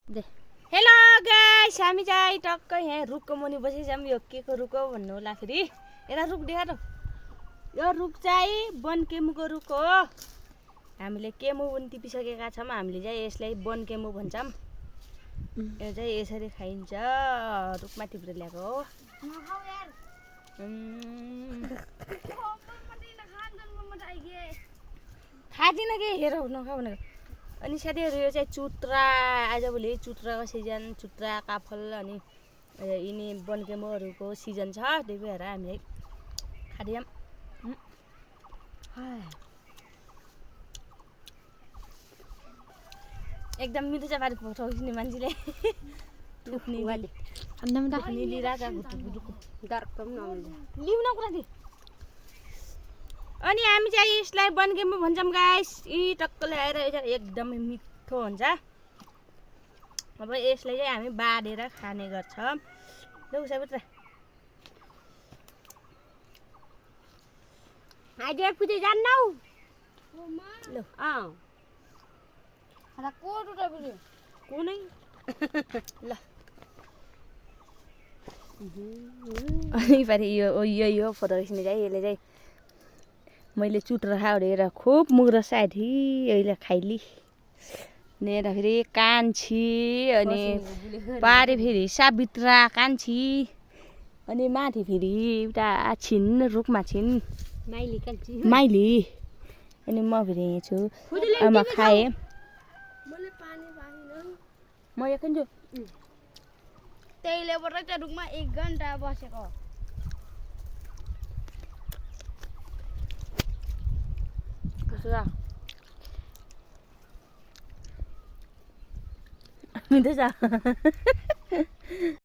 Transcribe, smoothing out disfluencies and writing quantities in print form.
they hello guys हामी चाहिँ टक्क यहाँ रुखको मुनि बसेछौँ यो के को रुख हो भन्नु होला फेरि यता रुख देखाएर यो रुख चाहिँ बनकेमुको रुख हो हामीले केमु पनि टिपिसकेका छौँ हामीले चाहिँ यसलाई बनकेमु भन्छौँ यो चाहिँ यसरी खाइन्छ रुखमा टिपेर ल्याएको हो खाँदिन के हेर नखाऊ भनेको अनि साथीहरू यो चाहिँ चुत्रा आजभोलि चुत्राको सिजन चुत्रा काफल अनि यिनी बनकेमुहरूको सिजन छ त्यही भएर हामीले खादियौँ एकदम मिठो चाहिँ पारेको पठाउँछ मान्छेले लिउन कुरा थियो अनि हामी चाहिँ यसलाई बनकेमु भन्छौँ गाइस यी टक्क ल्याएर एकदमै मिठो हुन्छ अब यसलाई चाहिँ हामी बाँडेर खाने गर्छौँ ल उसैपुत्र आइडिया पुजे जान्नौ ल कुनै ल अनि फेरि यो फोटो खिच्ने चाहिँ यसले चाहिँ मैले चुट्रा खाएर खुब मुग्रस आएको थिएँ अहिले खाइली अनि यता फेरि कान्छी अनि पारे फेरि साबित्रा कान्छी अनि माथि फेरि एउटा छिन् रुखमा छिन् माइली अनि म फेरि यहाँ छु आमा खाएँ म एकछिन छु त्यहीलेबाट त्यो रुखमा 1 घन्टा बसेको मिठो छ